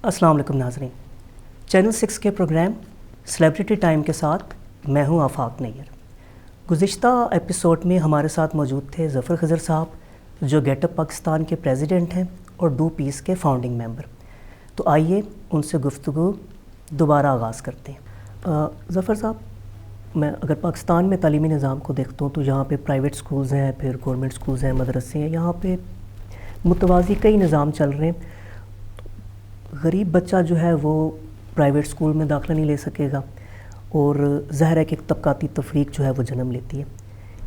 السلام علیکم ناظرین، چینل 6 کے پروگرام سیلیبریٹی ٹائم کے ساتھ میں ہوں آفاق نیر۔ گزشتہ ایپیسوڈ میں ہمارے ساتھ موجود تھے ظفر خضر صاحب، جو گیٹ اپ پاکستان کے پریزیڈنٹ ہیں اور ڈو پیس کے فاؤنڈنگ ممبر۔ تو آئیے ان سے گفتگو دوبارہ آغاز کرتے ہیں۔ ظفر صاحب، میں اگر پاکستان میں تعلیمی نظام کو دیکھتا ہوں تو یہاں پہ پرائیویٹ سکولز ہیں، پھر گورنمنٹ سکولز ہیں، مدرسے ہیں، یہاں پہ متوازی کئی نظام چل رہے ہیں۔ غریب بچہ جو ہے وہ پرائیویٹ سکول میں داخلہ نہیں لے سکے گا، اور ظاہر ہے کہ ایک طبقاتی تفریق جو ہے وہ جنم لیتی ہے۔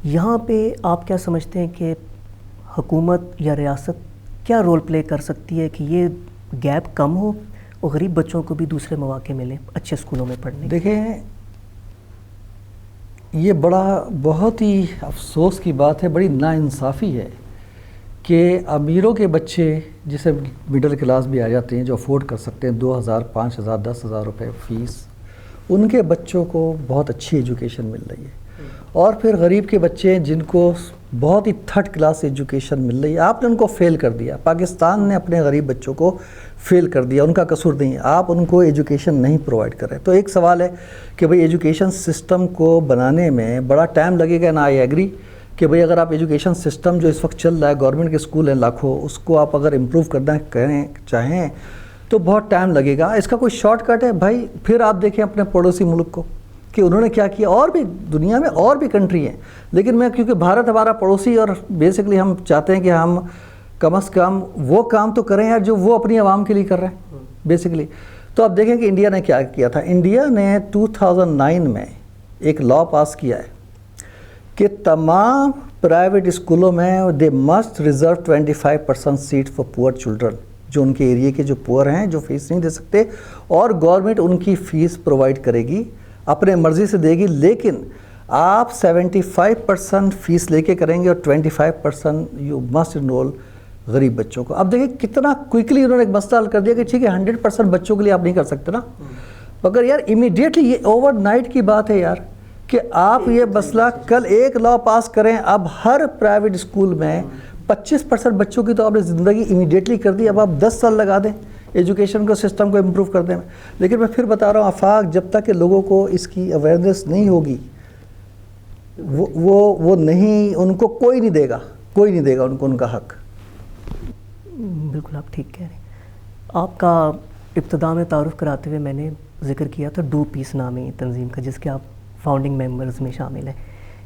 یہاں پہ آپ کیا سمجھتے ہیں کہ حکومت یا ریاست کیا رول پلے کر سکتی ہے کہ یہ گیپ کم ہو اور غریب بچوں کو بھی دوسرے مواقع ملیں اچھے اسکولوں میں پڑھنے؟ دیکھیں، یہ بہت ہی افسوس کی بات ہے، بڑی ناانصافی ہے کہ امیروں کے بچے جسے مڈل کلاس بھی آ جاتے ہیں، جو افورڈ کر سکتے ہیں 2,000 5,000 10,000 روپے فیس، ان کے بچوں کو بہت اچھی ایجوکیشن مل رہی ہے، اور پھر غریب کے بچے جن کو بہت ہی تھرڈ کلاس ایجوکیشن مل رہی ہے، آپ نے ان کو فیل کر دیا۔ پاکستان نے اپنے غریب بچوں کو فیل کر دیا، ان کا قصور نہیں ہے، آپ ان کو ایجوکیشن نہیں پرووائڈ کر رہے۔ تو ایک سوال ہے کہ بھئی ایجوکیشن سسٹم کو بنانے میں بڑا ٹائم لگے گا، نا آئی ایگری کہ بھئی اگر آپ ایجوکیشن سسٹم جو اس وقت چل رہا ہے، گورنمنٹ کے اسکول ہیں لاکھوں، اس کو آپ اگر امپروو کرنا چاہیں تو بہت ٹائم لگے گا۔ اس کا کوئی شارٹ کٹ ہے بھائی؟ پھر آپ دیکھیں اپنے پڑوسی ملک کو کہ انہوں نے کیا کیا، اور بھی دنیا میں اور بھی کنٹری ہیں، لیکن میں کیونکہ بھارت ہمارا پڑوسی، اور بیسکلی ہم چاہتے ہیں کہ ہم کم از کم وہ کام تو کریں یار جو وہ اپنی عوام کے لیے کر رہے ہیں بیسکلی۔ تو آپ دیکھیں کہ انڈیا نے کیا کیا تھا۔ انڈیا نے 2009 میں ایک لاء پاس کیا ہے کہ تمام پرائیویٹ اسکولوں میں they must reserve 25% seat for poor children, جو ان کے ایریے کے جو پور ہیں، جو فیس نہیں دے سکتے، اور گورنمنٹ ان کی فیس پرووائڈ کرے گی، اپنے مرضی سے دے گی، لیکن آپ 75% فیس لے کے کریں گے اور 25% یو مسٹ انرول غریب بچوں کو۔ اب دیکھیں کتنا کوئکلی انہوں نے ایک مسئلہ حل کر دیا کہ ٹھیک ہے 100% بچوں کے لیے آپ نہیں کر سکتے نا، مگر یار امیڈیٹلی یہ اوور نائٹ کی بات ہے یار کہ آپ یہ مسئلہ کل ایک لاء پاس کریں، اب ہر پرائیویٹ اسکول میں 25% بچوں کی تو آپ نے زندگی امیڈیٹلی کر دی، اب آپ 10 سال لگا دیں ایجوکیشن کو سسٹم کو امپروو کر دیں۔ لیکن میں پھر بتا رہا ہوں آفاق، جب تک کہ لوگوں کو اس کی اویئرنیس نہیں ہوگی، وہ نہیں، ان کو کوئی نہیں دے گا ان کو ان کا حق۔ بالکل آپ ٹھیک کہہ رہے ہیں۔ آپ کا ابتدا میں تعارف کراتے ہوئے میں نے ذکر کیا تھا ڈو پیس نامی تنظیم کا، جس کے آپ فاؤنڈنگ ممبرز میں شامل ہیں،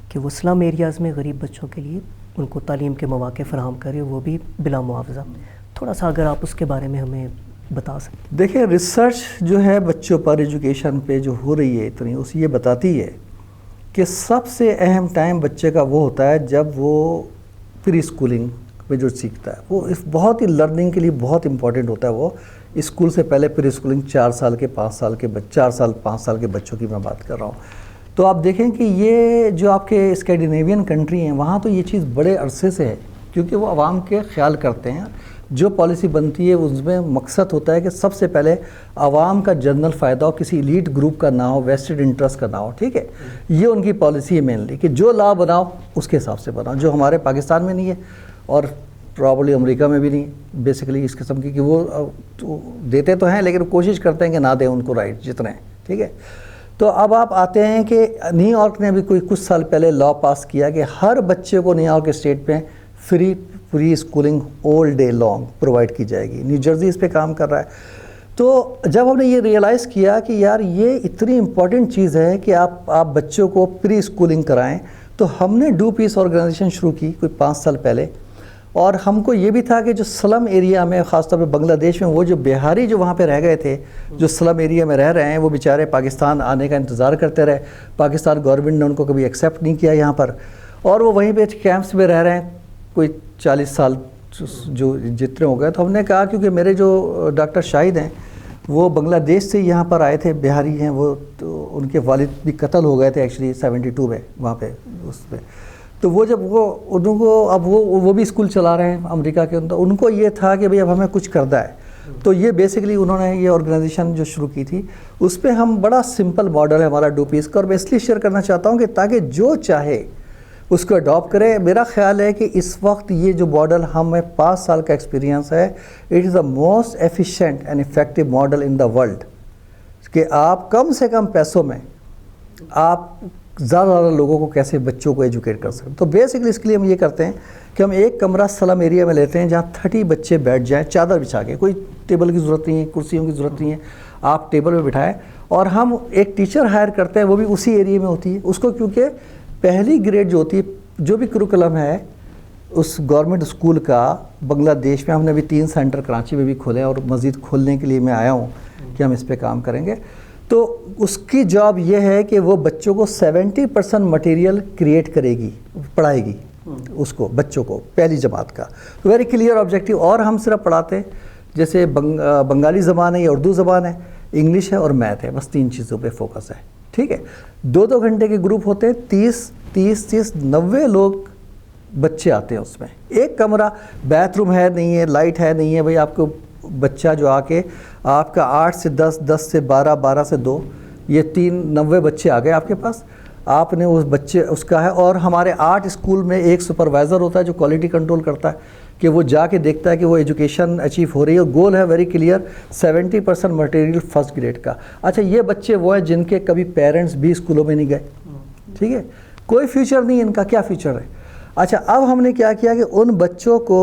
کہ وہ سلم ایریاز میں غریب بچوں کے لیے ان کو تعلیم کے مواقع فراہم کرے، وہ بھی بلا معاوضہ۔ تھوڑا سا اگر آپ اس کے بارے میں ہمیں بتا سکیں۔ دیکھیں، ریسرچ جو ہے بچوں پر ایجوکیشن پہ جو ہو رہی ہے اتنی، اس یہ بتاتی ہے کہ سب سے اہم ٹائم بچے کا وہ ہوتا ہے جب وہ پری اسکولنگ میں جو سیکھتا ہے، وہ بہت ہی لرننگ کے لیے بہت امپورٹنٹ ہوتا ہے۔ وہ اسکول سے پہلے پری اسکولنگ 4 سال کے 5 سال کے 5 سال کے بچوں کی میں بات کر رہا ہوں۔ تو آپ دیکھیں کہ یہ جو آپ کے اسکینڈینیوین کنٹری ہیں، وہاں تو یہ چیز بڑے عرصے سے ہے، کیونکہ وہ عوام کے خیال کرتے ہیں۔ جو پالیسی بنتی ہے اس میں مقصد ہوتا ہے کہ سب سے پہلے عوام کا جنرل فائدہ ہو، کسی ایلیٹ گروپ کا نہ ہو، ویسٹڈ انٹرسٹ کا نہ ہو، ٹھیک ہے؟ یہ ان کی پالیسی ہے مینلی، کہ جو لا بناؤ اس کے حساب سے بناؤ، جو ہمارے پاکستان میں نہیں ہے اور پرابلی امریکہ میں بھی نہیں بیسیکلی اس قسم کی، کہ وہ دیتے تو ہیں لیکن کوشش کرتے ہیں کہ نہ دیں ان کو رائٹ جتنے، ٹھیک ہے؟ تو اب آپ آتے ہیں کہ نیو یارک نے بھی کچھ سال پہلے لاء پاس کیا کہ ہر بچے کو نیو یارک اسٹیٹ میں free schooling all day long provide کی جائے گی۔ نیو جرسی اس پہ کام کر رہا ہے۔ تو جب ہم نے یہ ریئلائز کیا کہ یار یہ اتنی امپورٹنٹ چیز ہے کہ آپ بچوں کو پری اسکولنگ کرائیں، تو ہم نے ڈو پیس آرگنائزیشن شروع کی کوئی 5 سال پہلے، اور ہم کو یہ بھی تھا کہ جو سلم ایریا میں، خاص طور پہ بنگلہ دیش میں، وہ جو بہاری جو وہاں پہ رہ گئے تھے، جو سلم ایریا میں رہ رہے ہیں، وہ بیچارے پاکستان آنے کا انتظار کرتے رہے، پاکستان گورنمنٹ نے ان کو کبھی ایکسیپٹ نہیں کیا یہاں پر، اور وہ وہیں پہ کیمپس میں رہ رہے ہیں کوئی 40 سال جو جتنے ہو گئے۔ تو ہم نے کہا کیونکہ میرے جو ڈاکٹر شاہد ہیں وہ بنگلہ دیش سے یہاں پر آئے تھے، بہاری ہیں وہ، تو ان کے والد بھی قتل ہو گئے تھے ایکچولی 72 میں وہاں پہ اس پہ۔ تو وہ جب انہوں کو اب وہ بھی اسکول چلا رہے ہیں امریکہ کے اندر، ان کو یہ تھا کہ بھئی اب ہمیں کچھ کرنا ہے، تو یہ بیسکلی انہوں نے یہ آرگنائزیشن جو شروع کی تھی، اس پہ ہم بڑا سمپل ماڈل ہے ہمارا ڈو پیس کا، اور میں اس لیے شیئر کرنا چاہتا ہوں کہ تاکہ جو چاہے اس کو اڈاپٹ کریں. میرا خیال ہے کہ اس وقت یہ جو ماڈل ہمیں 5 سال کا ایکسپیرینس ہے, it is the most efficient and effective model in the world, کہ آپ کم سے کم پیسوں میں آپ زیادہ زیادہ لوگوں کو کیسے بچوں کو ایجوکیٹ کر سکیں. تو بیسکلی اس کے لیے ہم یہ کرتے ہیں کہ ہم ایک کمرہ سلم ایریا میں لیتے ہیں جہاں 30 بچے بیٹھ جائیں, چادر بچھا کے, کوئی ٹیبل کی ضرورت نہیں ہے, کرسیوں کی ضرورت نہیں ہے, آپ ٹیبل پہ بٹھائیں. اور ہم ایک ٹیچر ہائر کرتے ہیں, وہ بھی اسی ایریے میں ہوتی ہے. اس کو کیونکہ پہلی گریڈ جو ہوتی ہے, جو بھی کریکولم ہے اس گورنمنٹ اسکول کا بنگلہ دیش میں, ہم نے بھی 3 سینٹر کراچی میں بھی کھولے اور مزید کھولنے کے لیے میں آیا ہوں کہ ہم اس پہ کام کریں گے. تو اس کی جاب یہ ہے کہ وہ بچوں کو 70% مٹیریل کریٹ کرے گی, پڑھائے گی اس کو, بچوں کو پہلی جماعت کا. Very clear objective. اور ہم صرف پڑھاتے ہیں جیسے بنگالی زبان ہے یا اردو زبان ہے, انگلش ہے اور میتھ ہے, بس 3 چیزوں پہ فوکس ہے. ٹھیک ہے. 2 گھنٹے کے گروپ ہوتے ہیں, 30 90 لوگ بچے آتے ہیں اس میں. ایک کمرہ, بیتھ روم ہے نہیں ہے, لائٹ ہے نہیں ہے, بھائی آپ کو بچہ جو آ کے آپ کا 8 سے 10, 10 سے 12, 12 سے 2, یہ 90 بچے آ گئے آپ کے پاس. آپ نے اس بچے اس کا ہے. اور ہمارے 8 اسکول میں ایک سپروائزر ہوتا ہے جو کوالٹی کنٹرول کرتا ہے, کہ وہ جا کے دیکھتا ہے کہ وہ ایجوکیشن اچیو ہو رہی ہے. گول ہے very clear, 70% material first grade کا. اچھا, یہ بچے وہ ہیں جن کے کبھی پیرنٹس بھی اسکولوں میں نہیں گئے. ٹھیک ہے, کوئی فیوچر نہیں ان کا, کیا فیوچر ہے. اچھا, اب ہم نے کیا کیا کہ ان بچوں کو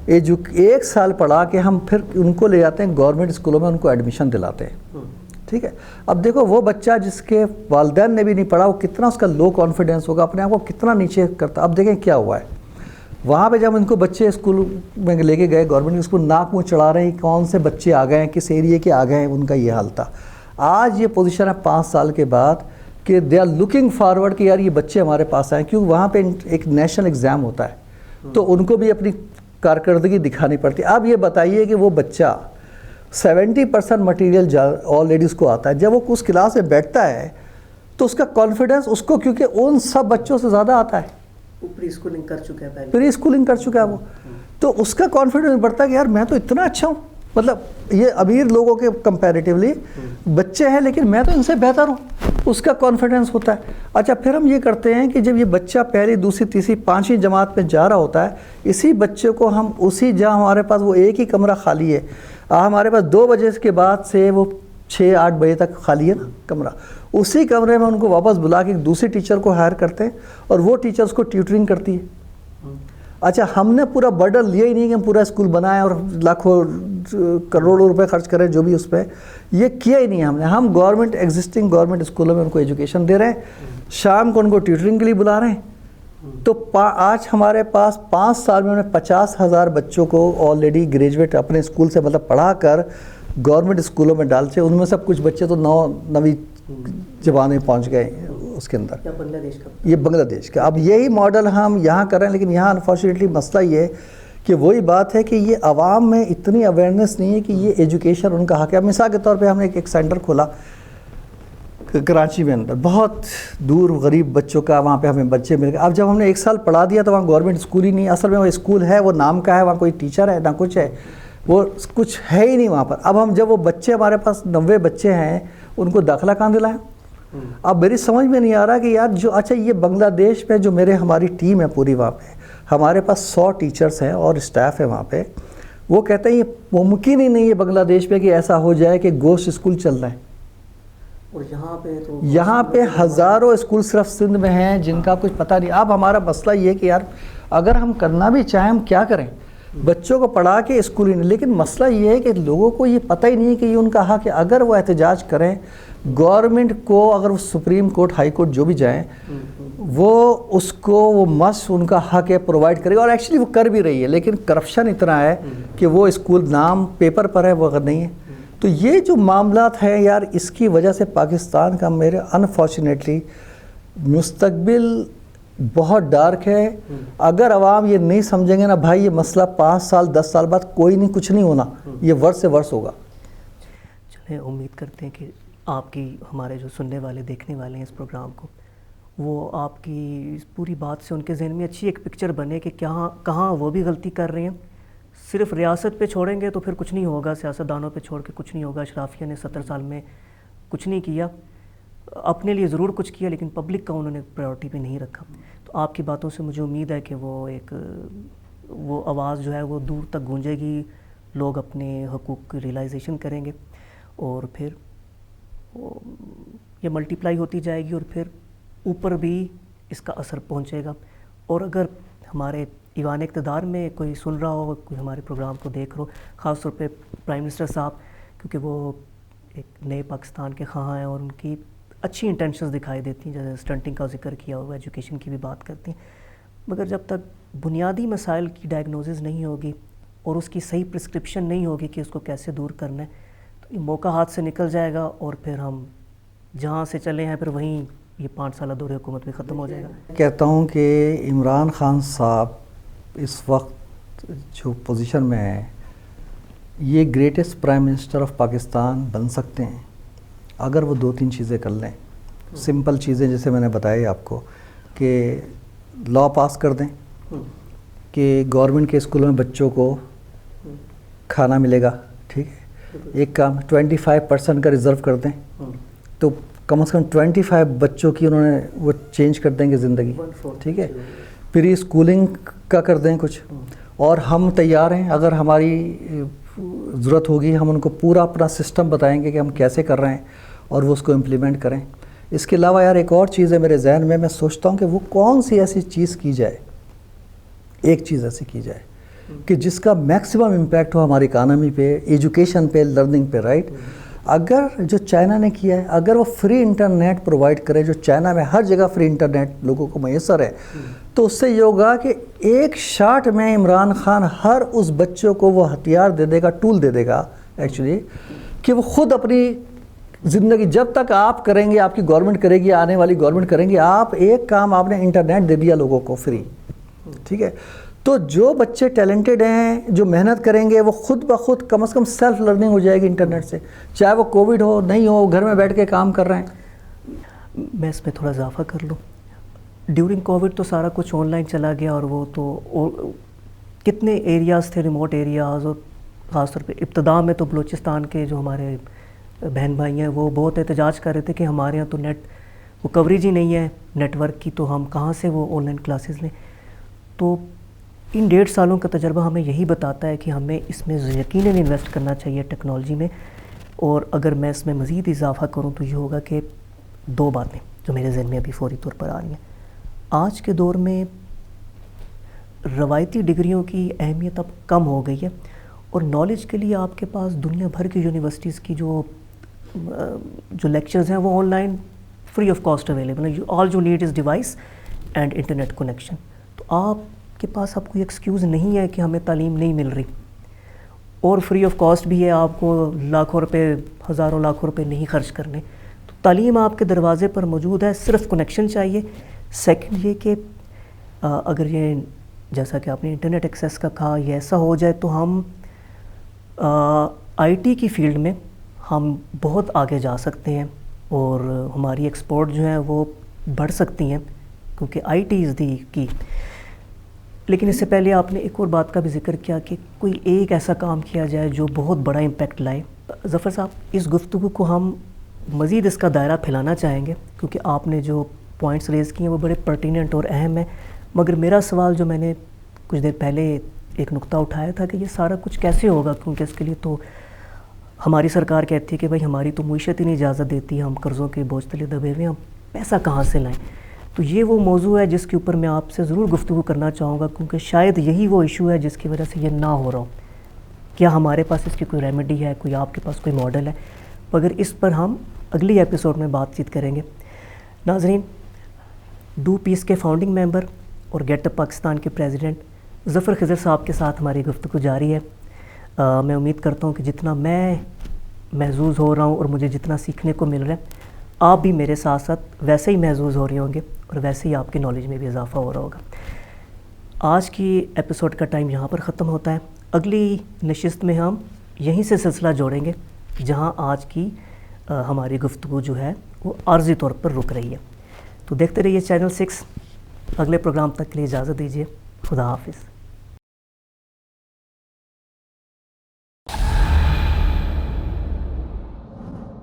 1 سال پڑھا کے ہم پھر ان کو لے جاتے ہیں گورنمنٹ اسکولوں میں, ان کو ایڈمیشن دلاتے ہیں. ٹھیک ہے. اب دیکھو وہ بچہ جس کے والدین نے بھی نہیں پڑھا, وہ کتنا اس کا لو کانفیڈنس ہوگا, اپنے آپ کو کتنا نیچے کرتا. اب دیکھیں کیا ہوا ہے وہاں پہ. جب ان کو بچے اسکول میں لے کے گئے گورنمنٹ اسکول, ناک منہ چڑھا رہے ہیں کون سے بچے آ گئے ہیں, کس ایریے کے آ گئے ہیں, ان کا یہ حال تھا. آج یہ پوزیشن ہے 5 سال کے بعد کہ دے آر لکنگ فارورڈ کہ یار یہ بچے ہمارے پاس آئیں, کیونکہ وہاں پہ ایک نیشنل ایگزام ہوتا ہے, تو ان کو بھی اپنی کارکردگی دکھانی پڑتی ہے. اب یہ بتائیے کہ وہ بچہ 70% مٹیریل آلریڈی اس کو آتا ہے, جب وہ اس کلاس میں بیٹھتا ہے تو اس کا کانفیڈنس اس کو, کیونکہ ان سب بچوں سے زیادہ آتا ہے, پری اسکولنگ کر چکا ہے پہلے, پری اسکولنگ کر چکا ہے وہ, تو اس کا کانفیڈنس بڑھتا ہے کہ یار میں تو اتنا اچھا ہوں. مطلب یہ امیر لوگوں کے کمپیریٹیولی بچے ہیں لیکن میں تو ان سے بہتر ہوں, اس کا کانفیڈنس ہوتا ہے. اچھا, پھر ہم یہ کرتے ہیں کہ جب یہ بچہ پہلی, دوسری, تیسری, 5ویں جماعت میں جا رہا ہوتا ہے, اسی بچے کو ہم اسی, جہاں ہمارے پاس وہ ایک ہی کمرہ خالی ہے, ہمارے پاس 2 بجے کے بعد سے وہ 6-8 بجے تک خالی ہے نا کمرہ, اسی کمرے میں ان کو واپس بلا کے ایک دوسری ٹیچر کو ہائر کرتے ہیں اور وہ ٹیچر اس کو ٹیوٹرنگ کرتی ہے. اچھا, ہم نے پورا برڈن لیا ہی نہیں کہ ہم پورا اسکول بنائیں اور لاکھوں کروڑوں روپے خرچ کریں جو بھی اس پہ, یہ کیا ہی نہیں ہم نے. ہم گورنمنٹ ایگزسٹنگ گورنمنٹ اسکولوں میں ان کو ایجوکیشن دے رہے ہیں, شام کو ان کو ٹیوٹرنگ کے لیے بلا رہے ہیں. تو آج ہمارے پاس 5 سال میں 50,000 بچوں کو آلریڈی گریجویٹ اپنے اسکول سے مطلب پڑھا کر گورنمنٹ اسکولوں میں ڈالتے ہیں. ان میں سب کچھ بچے تو 9ویں جوان میں پہنچ گئے اس کے اندر. بنگلہ دیش کا, یہ بنگلہ دیش کا. اب یہی ماڈل ہم یہاں کر رہے ہیں, لیکن یہاں انفارچونیٹلی مسئلہ یہ ہے کہ وہی بات ہے کہ یہ عوام میں اتنی اویئرنیس نہیں ہے کہ یہ ایجوکیشن ان کا حق ہے. مثال کے طور پہ ہم نے ایک سینٹر کھولا کراچی میں اندر, بہت دور غریب بچوں کا, وہاں پہ ہمیں بچے مل گئے. اب جب ہم نے 1 سال پڑھا دیا تو وہاں گورنمنٹ اسکول ہی نہیں, اصل میں وہ اسکول ہے, وہ نام کا ہے, وہاں کوئی ٹیچر ہے نہ کچھ ہے, وہ کچھ ہے ہی نہیں وہاں پر. اب ہم جب وہ بچے, ہمارے پاس 90 بچے ہیں, ان کو داخلہ کہاں دلائیں. اب میری سمجھ میں نہیں آ رہا کہ یار جو, اچھا یہ بنگلہ دیش میں جو ہماری ٹیم ہے پوری, وہاں پہ ہمارے پاس 100 ٹیچرز ہیں اور اسٹاف ہے وہاں پہ, وہ کہتے ہیں یہ ممکن ہی نہیں ہے بنگلہ دیش میں کہ ایسا ہو جائے کہ گوشت اسکول چل رہے ہیں. اور یہاں پہ ہزاروں اسکول صرف سندھ میں ہیں جن کا کچھ پتہ نہیں. اب ہمارا مسئلہ یہ ہے کہ یار اگر ہم کرنا بھی چاہیں ہم کیا کریں, بچوں کو پڑھا کے اسکول ہی نہیں. لیکن مسئلہ یہ ہے کہ لوگوں کو یہ پتہ ہی نہیں ہے کہ یہ ان کا حق ہے. اگر وہ احتجاج کریں گورنمنٹ کو, اگر وہ سپریم کورٹ, ہائی کورٹ جو بھی جائیں, وہ اس کو وہ مس ان کا حق ہے پرووائڈ کرے گا, اور ایکچولی وہ کر بھی رہی ہے. لیکن کرپشن اتنا ہے کہ وہ اسکول نام پیپر پر ہے, وہ اگر نہیں ہے. تو یہ جو معاملات ہیں یار, اس کی وجہ سے پاکستان کا میرے انفارچونیٹلی مستقبل بہت ڈارک ہے. اگر عوام یہ نہیں سمجھیں گے نا بھائی, یہ مسئلہ 5 سال 10 سال بعد کوئی نہیں, کچھ نہیں ہونا, یہ ورس سے ورس ہوگا. چلیں, امید کرتے ہیں کہ آپ کی, ہمارے جو سننے والے دیکھنے والے ہیں اس پروگرام کو, وہ آپ کی پوری بات سے ان کے ذہن میں اچھی ایک پکچر بنے کہ کہاں وہ بھی غلطی کر رہے ہیں. صرف ریاست پہ چھوڑیں گے تو پھر کچھ نہیں ہوگا, سیاستدانوں پہ چھوڑ کے کچھ نہیں ہوگا. اشرافیہ نے 70 سال میں کچھ نہیں کیا, اپنے لیے ضرور کچھ کیا لیکن پبلک کا انہوں نے پرائیورٹی پہ نہیں رکھا. تو آپ کی باتوں سے مجھے امید ہے کہ وہ آواز جو ہے وہ دور تک گونجے گی، لوگ اپنے حقوق کی ریئلائزیشن کریں گے، اور پھر یہ ملٹیپلائی ہوتی جائے گی، اور پھر اوپر بھی اس کا اثر پہنچے گا. اور اگر ہمارے ایوان اقتدار میں کوئی سن رہا ہو، کوئی ہمارے پروگرام کو دیکھ رہا ہو، خاص طور پہ پرائم منسٹر صاحب، کیونکہ وہ ایک نئے پاکستان کے خواہاں ہیں اور ان کی اچھی انٹینشنز دکھائی دیتی ہیں، جیسے اسٹنٹنگ کا ذکر کیا ہوا، ایجوکیشن کی بھی بات کرتی ہیں، مگر جب تک بنیادی مسائل کی ڈائگنوزز نہیں ہوگی اور اس کی صحیح پرسکرپشن نہیں ہوگی کہ اس کو کیسے دور کرنا ہے، تو یہ موقع ہاتھ سے نکل جائے گا، اور پھر ہم جہاں سے چلے ہیں پھر وہیں یہ 5 سالہ دور حکومت بھی ختم ہو جائے گا. کہتا ہوں کہ عمران خان صاحب اس وقت جو پوزیشن میں ہے، یہ greatest prime minister of Pakistan بن سکتے ہیں اگر وہ 2-3 چیزیں کر لیں. سمپل چیزیں جیسے میں نے بتائی آپ کو، کہ لا پاس کر دیں کہ گورنمنٹ کے اسکولوں میں بچوں کو کھانا ملے گا، ٹھیک ہے. ایک کام 25% کا ریزرو کر دیں، تو کم از کم 25 بچوں کی انہوں نے وہ چینج کر دیں گے زندگی، ٹھیک ہے. پری اسکولنگ کا کر دیں کچھ، اور ہم تیار ہیں، اگر ہماری ضرورت ہوگی ہم ان کو پورا اپنا سسٹم بتائیں گے کہ ہم کیسے کر رہے ہیں، اور وہ اس کو امپلیمنٹ کریں. اس کے علاوہ یار ایک اور چیز ہے میرے ذہن میں سوچتا ہوں کہ وہ کون سی ایسی چیز کی جائے، ایک چیز ایسی کی جائے کہ جس کا میکسیمم امپیکٹ ہو ہماری اکانومی پہ، ایجوکیشن پہ، لرننگ پہ، رائٹ. اگر جو چائنا نے کیا ہے، اگر وہ فری انٹرنیٹ پرووائڈ کرے، جو چائنا میں ہر جگہ فری انٹرنیٹ لوگوں کو میسر ہے، تو اس سے یہ ہوگا کہ ایک شاٹ میں عمران خان ہر اس بچوں کو وہ ہتھیار دے دے گا، ٹول دے دے گا ایکچولی، کہ وہ خود اپنی زندگی، جب تک آپ کریں گے، آپ کی گورنمنٹ کرے گی، آنے والی گورنمنٹ کریں گی، آپ ایک کام آپ نے انٹرنیٹ دے دیا لوگوں کو فری، ٹھیک ہے. تو جو بچے ٹیلنٹڈ ہیں، جو محنت کریں گے، وہ خود بخود کم از کم سیلف لرننگ ہو جائے گی انٹرنیٹ سے، چاہے وہ کووڈ ہو نہیں ہو، گھر میں بیٹھ کے کام کر رہے ہیں. میں اس میں تھوڑا اضافہ کر لوں. ڈیورنگ کووڈ تو سارا کچھ آن لائن چلا گیا، اور وہ تو کتنے ایریاز تھے، ریموٹ ایریاز، اور خاص طور پہ ابتدا میں تو بلوچستان کے جو ہمارے بہن بھائی ہیں وہ بہت احتجاج کر رہے تھے کہ ہمارے یہاں تو نیٹ وہ کوریج ہی نہیں ہے نیٹ ورک کی، تو ہم کہاں سے وہ آن لائن کلاسز لیں. تو ان 1.5 سالوں کا تجربہ ہمیں یہی بتاتا ہے کہ ہمیں اس میں یقیناً انویسٹ کرنا چاہیے ٹیکنالوجی میں. اور اگر میں اس میں مزید اضافہ کروں تو یہ ہوگا کہ 2 باتیں جو میرے ذہن میں ابھی فوری طور پر آ رہی ہیں. آج کے دور میں روایتی ڈگریوں کی اہمیت اب کم ہو گئی ہے، اور نالج کے لیے آپ کے پاس دنیا بھر کی یونیورسٹیز کی جو لیکچرز ہیں وہ online free of cost available ہیں. All you need is device and internet connection. تو آپ کے پاس اب کوئی ایکسکیوز نہیں ہے کہ ہمیں تعلیم نہیں مل رہی، اور فری آف کاسٹ بھی ہے، آپ کو لاکھوں روپے، ہزاروں لاکھوں روپے نہیں خرچ کرنے. تو تعلیم آپ کے دروازے پر موجود ہے، صرف کنیکشن چاہیے. سیکنڈ یہ کہ اگر یہ جیسا کہ آپ نے انٹرنیٹ ایکسیس کا کہا، یہ ایسا ہو جائے تو ہم آئی ٹی کی فیلڈ میں ہم بہت آگے جا سکتے ہیں، اور ہماری ایکسپورٹ جو ہیں وہ بڑھ سکتی ہیں، کیونکہ آئی ٹی از دی کی. لیکن اس سے پہلے آپ نے ایک اور بات کا بھی ذکر کیا کہ کوئی ایک ایسا کام کیا جائے جو بہت بڑا امپیکٹ لائے. ظفر صاحب، اس گفتگو کو ہم مزید اس کا دائرہ پھیلانا چاہیں گے، کیونکہ آپ نے جو پوائنٹس ریز کیے ہیں وہ بڑے پرٹیننٹ اور اہم ہیں. مگر میرا سوال جو میں نے کچھ دیر پہلے ایک نقطہ اٹھایا تھا کہ یہ سارا کچھ کیسے ہوگا، کیونکہ اس کے لیے تو ہماری سرکار کہتی ہے کہ بھائی ہماری تو معیشت ہی نہیں اجازت دیتی، ہم قرضوں کے بوجھ تلے دبے ہوئے ہیں، ہم پیسہ کہاں سے لائیں. تو یہ وہ موضوع ہے جس کے اوپر میں آپ سے ضرور گفتگو کرنا چاہوں گا، کیونکہ شاید یہی وہ ایشو ہے جس کی وجہ سے یہ نہ ہو رہا ہو. کیا ہمارے پاس اس کی کوئی ریمیڈی ہے، کوئی آپ کے پاس کوئی ماڈل ہے؟ مگر اس پر ہم اگلی ایپیسوڈ میں بات چیت کریں گے. ناظرین، ڈو پیس کے فاؤنڈنگ ممبر اور گیٹ اپ پاکستان کے پریزیڈنٹ ظفر خضر صاحب کے ساتھ ہماری گفتگو جاری ہے. میں امید کرتا ہوں کہ جتنا میں محظوظ ہو رہا ہوں اور مجھے جتنا سیکھنے کو مل رہا ہے، آپ بھی میرے ساتھ ساتھ ویسے ہی محظوظ ہو رہے ہوں گے، اور ویسے ہی آپ کی نالج میں بھی اضافہ ہو رہا ہوگا. آج کی ایپیسوڈ کا ٹائم یہاں پر ختم ہوتا ہے. اگلی نشست میں ہم یہیں سے سلسلہ جوڑیں گے جہاں آج کی ہماری گفتگو جو ہے وہ عارضی طور پر رک رہی ہے. تو دیکھتے رہیے چینل 6. اگلے پروگرام تک کے لیے اجازت دیجیے. خدا حافظ.